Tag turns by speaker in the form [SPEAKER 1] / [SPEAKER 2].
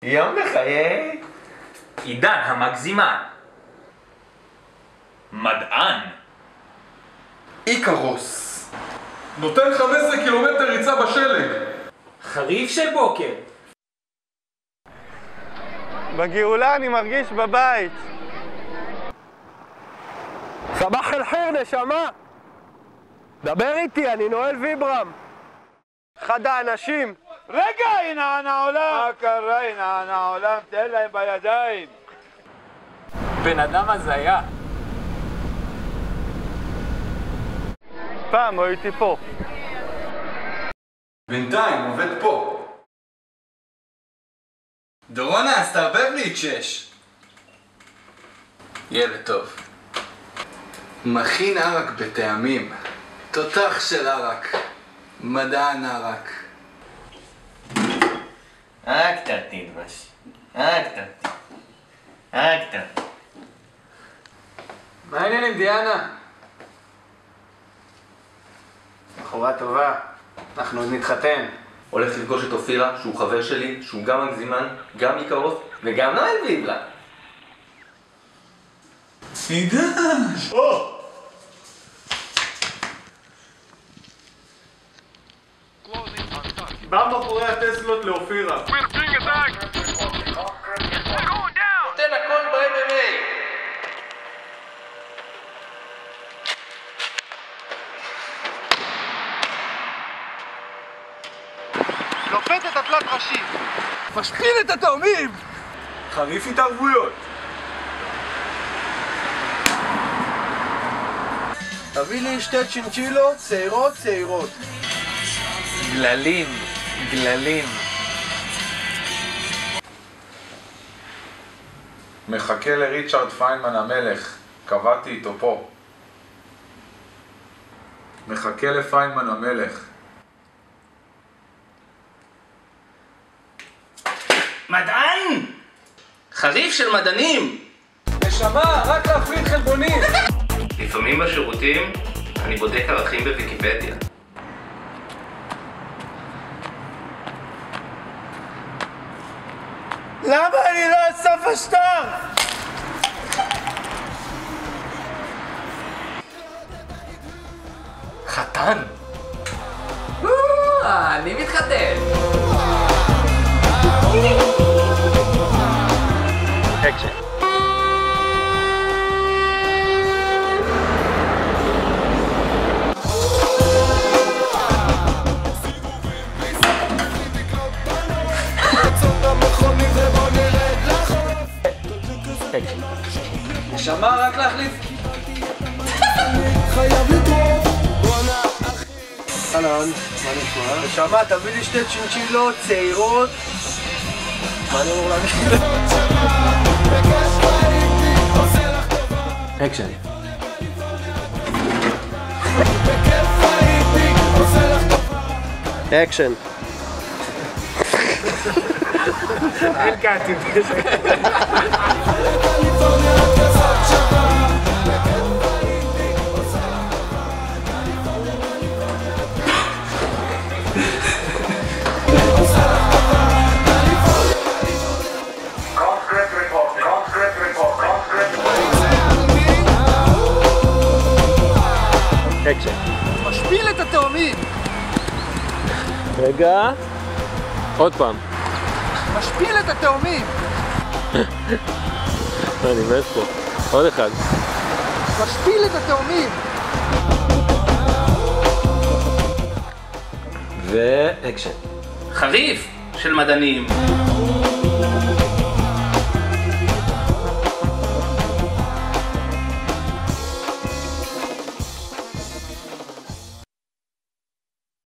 [SPEAKER 1] יום בחיי.
[SPEAKER 2] עידן המגזימן. מדען.
[SPEAKER 3] איקרוס. נותן 15 קילומטר ריצה בשלג.
[SPEAKER 2] חריף של בוקר.
[SPEAKER 4] בגאולה אני מרגיש בבית. סבח אל חיר נשמה. דבר איתי, אני נועל ויברם. אחד האנשים.
[SPEAKER 5] רגע, הנה העולם. מה קרה, הנה העולם? תן להם בידיים.
[SPEAKER 2] בן אדם הזיה.
[SPEAKER 4] פעם הייתי פה.
[SPEAKER 3] בינתיים עובד פה.
[SPEAKER 1] דורונה, אז תערבב לי את 6. ילד טוב. מכין ערק בטעמים. תותח של ערק. מדען ערק. קצת תדבש. קצת. קצת.
[SPEAKER 4] מה העניינים, דיאנה? בחורה טובה. אנחנו עוד נתחתן.
[SPEAKER 1] הולך לפגוש את אופירה, שהוא חבר שלי, שהוא גם מגזימן, גם איקרוס, וגם נועל ויברם.
[SPEAKER 3] ניגש!
[SPEAKER 4] בא בחורי הטסלות לאופירה.
[SPEAKER 1] נותן הכל ב-MMA.
[SPEAKER 4] לופת את התלת ראשי.
[SPEAKER 5] משפיל את התאומים.
[SPEAKER 4] חריף התערבויות. תביא לי 2 צ'ינצ'ילות, צעירות.
[SPEAKER 1] גללים, גללים.
[SPEAKER 3] מחכה לריצ'רד פיינמן המלך. קבעתי איתו פה. מחכה לפיינמן המלך.
[SPEAKER 1] מדען! חריף של מדענים!
[SPEAKER 4] נשמה, רק להפריד חלבונים.
[SPEAKER 1] לפעמים בשירותים אני בודק ערכים בוויקיפדיה.
[SPEAKER 4] למה אני לא אסף השטר?
[SPEAKER 1] חתן! אני מתחתן!
[SPEAKER 4] אקשן. נשמה, רק להחליף. אהלן, מה נשמע? נשמה, תביא לי 2 צ'ינצ'ילות צעירות. מה אני אמור להגיד? אקשן. אקשן. אין קאטים. אקשן.
[SPEAKER 5] משפיל את התאומים.
[SPEAKER 4] רגע. עוד פעם.
[SPEAKER 5] משפיל את התאומים.
[SPEAKER 4] אני מת פה. עוד אחד.
[SPEAKER 5] משפיל את התאומים.
[SPEAKER 4] ואקשן.
[SPEAKER 1] חריף של מדענים.